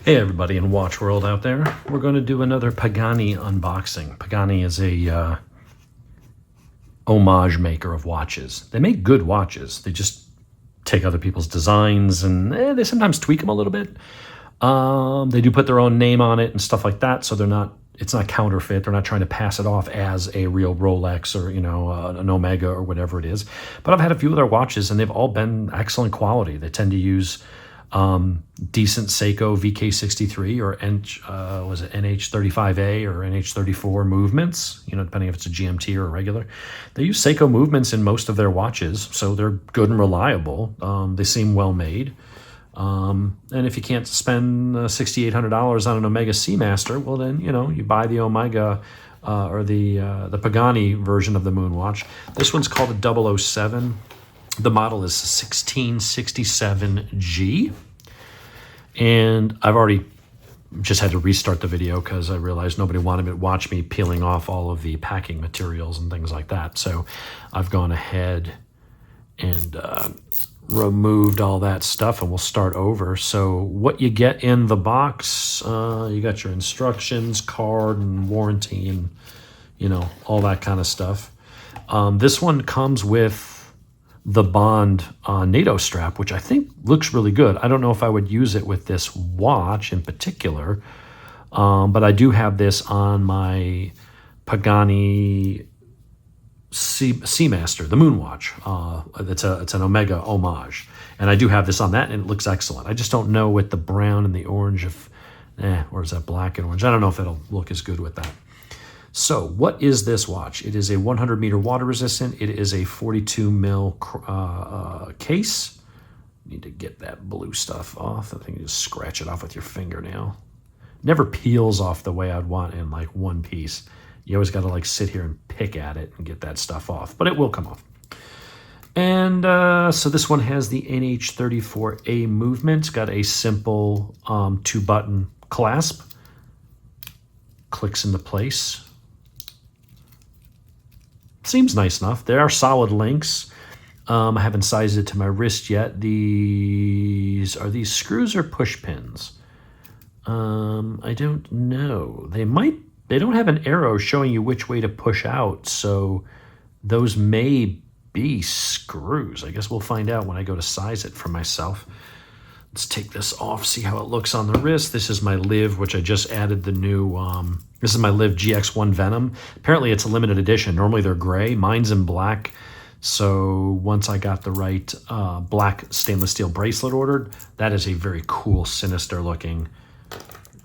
Hey everybody in watch world out there. We're going to do another Pagani unboxing. Pagani is a homage maker of watches. They make good watches. They just take other people's designs and they sometimes tweak them a little bit. They do put their own name on it and stuff like that, so it's not counterfeit. They're not trying to pass it off as a real Rolex or, an Omega or whatever it is. But I've had a few of their watches and they've all been excellent quality. They tend to use decent Seiko VK63 or NH35A or NH34 movements, depending if it's a GMT or a regular. They use Seiko movements in most of their watches, so they're good and reliable. They seem well made. And if you can't spend $6,800 on an Omega Seamaster, well then, you buy the Omega or the Pagani version of the Moonwatch. This one's called a 007. The model is 1667-G. And I've already just had to restart the video because I realized nobody wanted to watch me peeling off all of the packing materials and things like that. So I've gone ahead and removed all that stuff and we'll start over. So what you get in the box, you got your instructions, card, and warranty, and all that kind of stuff. This one comes with the Bond NATO strap, which I think looks really good. I don't know if I would use it with this watch in particular, but I do have this on my Pagani Seamaster, the Moonwatch. It's an Omega homage, and I do have this on that, and it looks excellent. I just don't know with the brown and the orange or is that black and orange? I don't know if it'll look as good with that. So what is this watch? It is a 100 meter water resistant. It is a 42 mil case. Need to get that blue stuff off. I think you just scratch it off with your fingernail. Never peels off the way I'd want in like one piece. You always got to sit here and pick at it and get that stuff off, but it will come off. And so this one has the NH34A movement. It's got a simple 2-button clasp. Clicks into place. Seems nice enough. There are solid links. I haven't sized it to my wrist yet. Are these screws or push pins? I don't know. They don't have an arrow showing you which way to push out, so those may be screws. I guess we'll find out when I go to size it for myself. Let's take this off, see how it looks on the wrist. This is my Liv, which I just added the new, this is my Liv GX1 Venom. Apparently it's a limited edition. Normally they're gray. Mine's in black. So once I got the right black stainless steel bracelet ordered, that is a very cool, sinister looking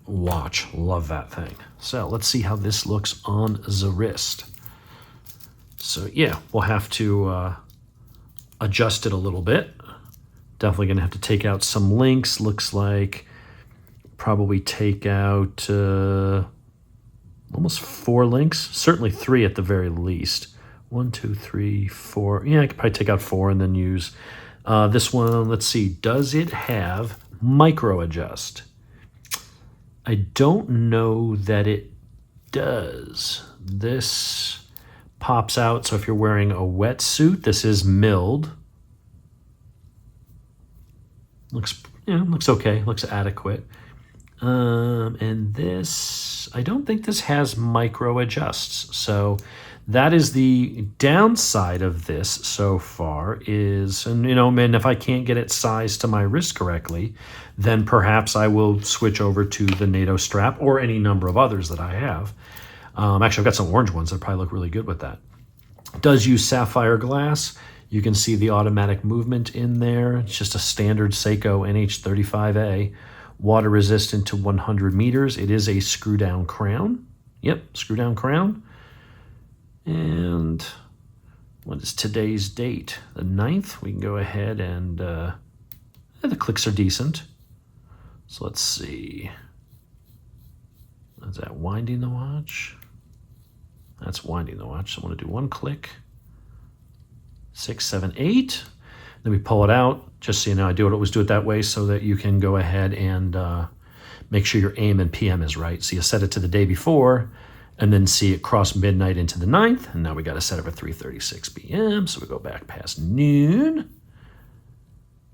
watch. Love that thing. So let's see how this looks on the wrist. So yeah, we'll have to adjust it a little bit. Definitely going to have to take out some links. Looks like probably take out almost 4 links. Certainly 3 at the very least. 1, 2, 3, 4. Yeah, I could probably take out 4 and then use this one. Let's see. Does it have micro adjust? I don't know that it does. This pops out. So if you're wearing a wetsuit, this is milled. Looks okay, looks adequate. And this, I don't think this has micro adjusts. So that is the downside of this so far is, and if I can't get it sized to my wrist correctly, then perhaps I will switch over to the NATO strap or any number of others that I have. Actually, I've got some orange ones that probably look really good with that. It does use sapphire glass. You can see the automatic movement in there. It's just a standard Seiko NH35A, water resistant to 100 meters. It is a screw down crown. Yep, screw down crown. And what is today's date? The 9th. We can go ahead and the clicks are decent. So let's see. Is that winding the watch? That's winding the watch. So I want to do 1 click. 6, 7, 8. Then we pull it out. Just so you know, I always do it that way so that you can go ahead and make sure your AM and PM is right. So you set it to the day before and then see it cross midnight into the 9th. And now we got to set it for 3:36 p.m. So we go back past noon.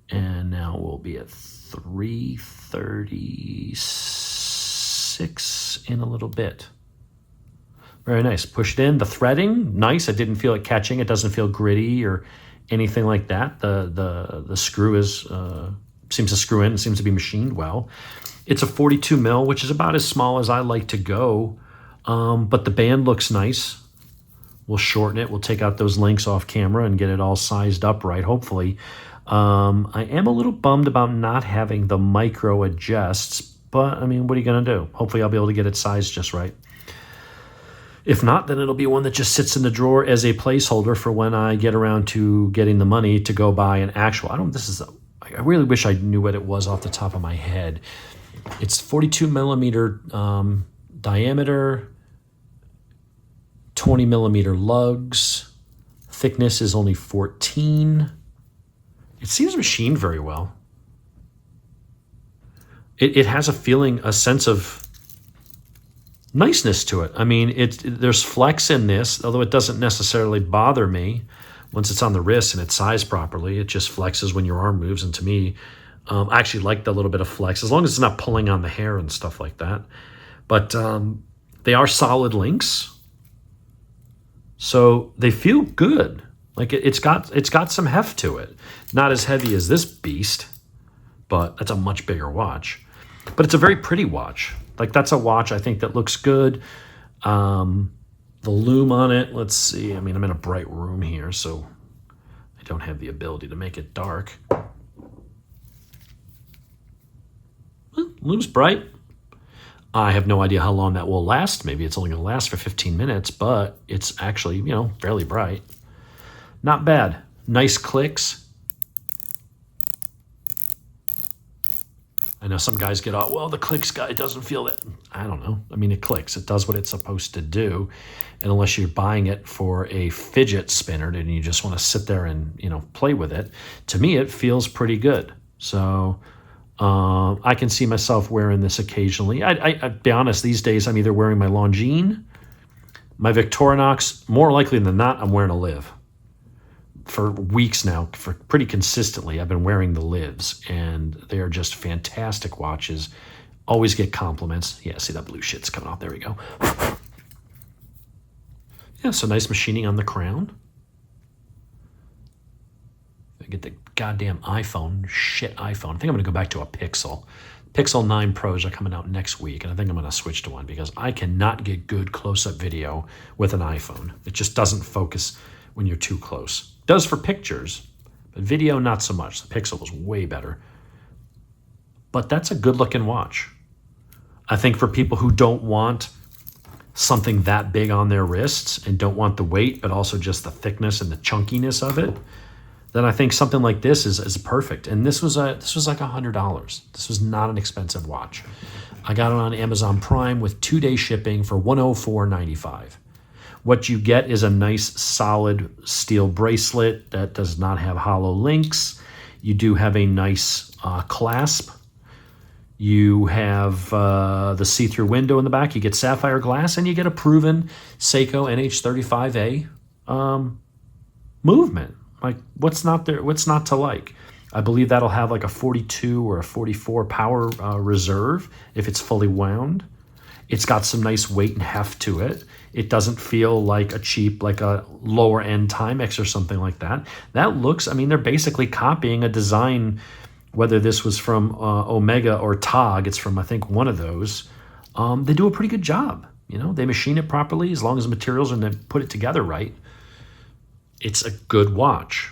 And now we'll be at 336 in a little bit. Very nice. Pushed in. The threading, nice. I didn't feel it catching. It doesn't feel gritty or anything like that. The screw is seems to screw in. It seems to be machined well. It's a 42 mil, which is about as small as I like to go. But the band looks nice. We'll shorten it. We'll take out those links off camera and get it all sized up right, hopefully. I am a little bummed about not having the micro adjusts, but I mean, what are you going to do? Hopefully I'll be able to get it sized just right. If not, then it'll be one that just sits in the drawer as a placeholder for when I get around to getting the money to go buy an actual. I really wish I knew what it was off the top of my head. It's 42 millimeter diameter, 20 millimeter lugs. Thickness is only 14. It seems machined very well. It has a sense of niceness to it. I mean, there's flex in this, although it doesn't necessarily bother me once it's on the wrist and it's sized properly. It just flexes when your arm moves, and to me, I actually like the little bit of flex, as long as it's not pulling on the hair and stuff like that. But they are solid links, so they feel good. Like it's got some heft to it. Not as heavy as this beast, but that's a much bigger watch. But it's a very pretty watch. Like, that's a watch I think that looks good. The lume on it, let's see. I mean, I'm in a bright room here, so I don't have the ability to make it dark. Well, lume's bright. I have no idea how long that will last. Maybe it's only going to last for 15 minutes, but it's actually, fairly bright. Not bad. Nice clicks. I know some guys get out, well, the clicks guy doesn't feel that. I don't know. I mean, it clicks. It does what it's supposed to do. And unless you're buying it for a fidget spinner and you just want to sit there and, play with it, to me, it feels pretty good. So I can see myself wearing this occasionally. I'd be honest, these days I'm either wearing my Longines, my Victorinox. More likely than not, I'm wearing a Liv. For weeks now, for pretty consistently, I've been wearing the Livs, and they are just fantastic watches. Always get compliments. Yeah, see that blue shit's coming off. There we go. Yeah, so nice machining on the crown. I get the goddamn iPhone. Shit iPhone. I think I'm going to go back to a Pixel. Pixel 9 Pros are coming out next week, and I think I'm going to switch to one because I cannot get good close-up video with an iPhone. It just doesn't focus when you're too close. Does for pictures, but video not so much. The Pixel was way better. But that's a good looking watch. I think for people who don't want something that big on their wrists and don't want the weight, but also just the thickness and the chunkiness of it, then I think something like this is perfect. And this was like $100. This was not an expensive watch. I got it on Amazon Prime with 2-day shipping for $104.95. What you get is a nice solid steel bracelet that does not have hollow links. You do have a nice clasp. You have the see-through window in the back. You get sapphire glass, and you get a proven Seiko NH35A movement. Like, what's not there? What's not to like? I believe that'll have like a 42 or a 44 power reserve if it's fully wound. It's got some nice weight and heft to it. It doesn't feel like a lower end Timex or something like that. That looks, they're basically copying a design, whether this was from Omega or TOG. It's from, I think, one of those. They do a pretty good job. They machine it properly as long as the materials and they put it together right. It's a good watch.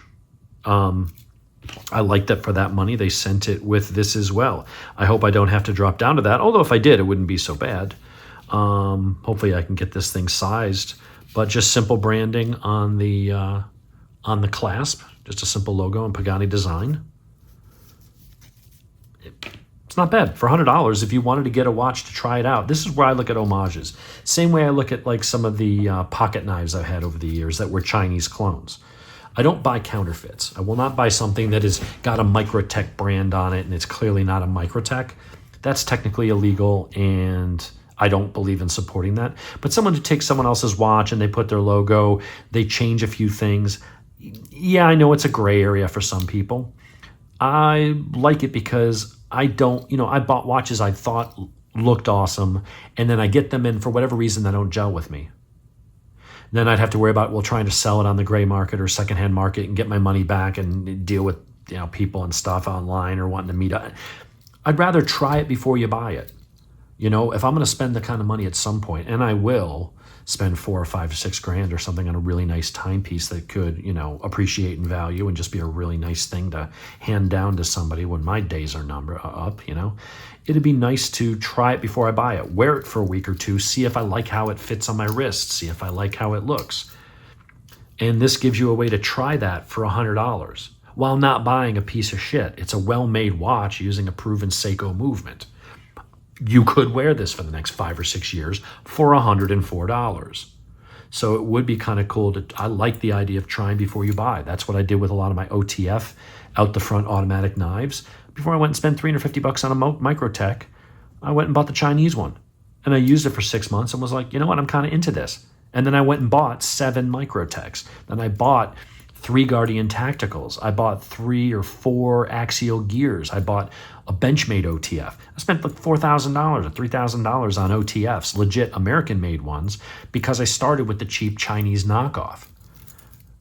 I like that for that money they sent it with this as well. I hope I don't have to drop down to that, although if I did, it wouldn't be so bad. Hopefully I can get this thing sized, but just simple branding on the clasp, just a simple logo and Pagani design. It's not bad for $100 if you wanted to get a watch to try it out. This is where I look at homages. Same way I look at like some of the pocket knives I've had over the years that were Chinese clones. I don't buy counterfeits. I will not buy something that has got a Microtech brand on it and it's clearly not a Microtech. That's technically illegal, and I don't believe in supporting that. But someone who takes someone else's watch and they put their logo, they change a few things. Yeah, I know it's a gray area for some people. I like it because I don't, I bought watches I thought looked awesome, and then I get them in for whatever reason they don't gel with me. Then I'd have to worry about, well, trying to sell it on the gray market or secondhand market and get my money back and deal with, people and stuff online or wanting to meet up. I'd rather try it before you buy it. If I'm going to spend the kind of money at some point, and I will spend $4 or $5 or $6 or something on a really nice timepiece that could, appreciate in value and just be a really nice thing to hand down to somebody when my days are up, it'd be nice to try it before I buy it, wear it for a week or two, see if I like how it fits on my wrist, see if I like how it looks. And this gives you a way to try that for $100 while not buying a piece of shit. It's a well-made watch using a proven Seiko movement. You could wear this for the next 5 or 6 years for $104. So it would be kind of cool I like the idea of trying before you buy. That's what I did with a lot of my OTF out the front automatic knives. Before I went and spent $350 on a Microtech, I went and bought the Chinese one. And I used it for 6 months and was like, you know what, I'm kind of into this. And then I went and bought 7 Microtechs. Then I bought 3 Guardian Tacticals. I bought 3 or 4 Axial Gears. I bought a Benchmade OTF. I spent like $4,000 or $3,000 on OTFs, legit American-made ones, because I started with the cheap Chinese knockoff.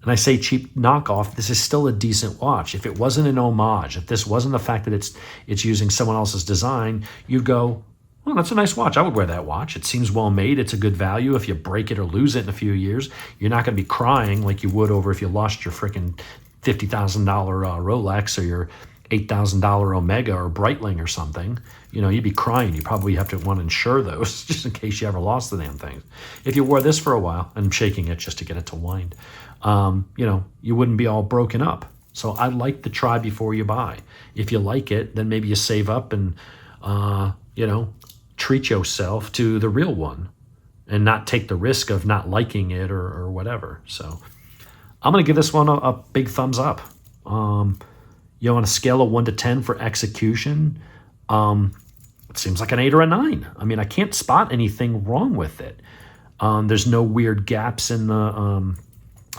And I say cheap knockoff, this is still a decent watch. If it wasn't an homage, if this wasn't the fact that it's using someone else's design, you'd go, well, that's a nice watch. I would wear that watch. It seems well made. It's a good value. If you break it or lose it in a few years, you're not going to be crying like you would over if you lost your freaking $50,000 Rolex or your $8,000 Omega or Breitling or something. You'd be crying. You probably have to want to insure those just in case you ever lost the damn thing. If you wore this for a while, and I'm shaking it just to get it to wind, you wouldn't be all broken up. So I like the try before you buy. If you like it, then maybe you save up and, treat yourself to the real one and not take the risk of not liking it or whatever. So I'm going to give this one a big thumbs up. On a scale of 1 to 10 for execution, it seems like an 8 or a 9. I mean, I can't spot anything wrong with it. There's no weird gaps in the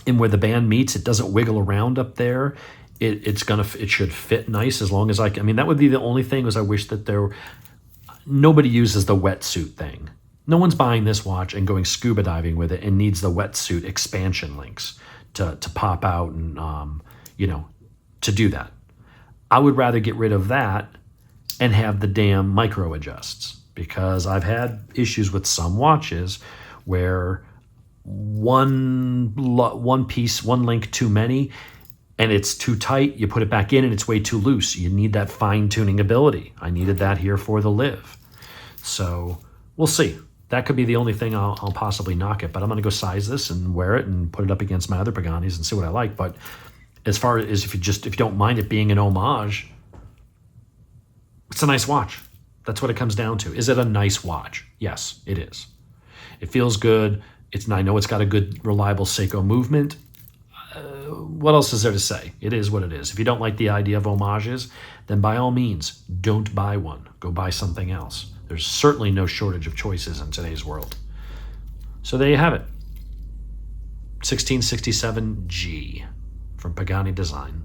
in where the band meets. It doesn't wiggle around up there. It should fit nice as long as I can. I mean, that would be the only thing is I wish that nobody uses the wetsuit thing. No one's buying this watch and going scuba diving with it and needs the wetsuit expansion links to pop out and, to do that. I would rather get rid of that and have the damn micro adjusts, because I've had issues with some watches where one link too many and it's too tight, you put it back in and it's way too loose. You need that fine-tuning ability. I needed that here for the Live. So we'll see. That could be the only thing I'll possibly knock it, but I'm going to go size this and wear it and put it up against my other Paganis and see what I like. But as far as if you don't mind it being an homage, it's a nice watch. That's what it comes down to. Is it a nice watch? Yes, it is. It feels good. I know it's got a good, reliable Seiko movement. What else is there to say? It is what it is. If you don't like the idea of homages, then by all means, don't buy one. Go buy something else. There's certainly no shortage of choices in today's world. So there you have it. 1667-G from Pagani Design.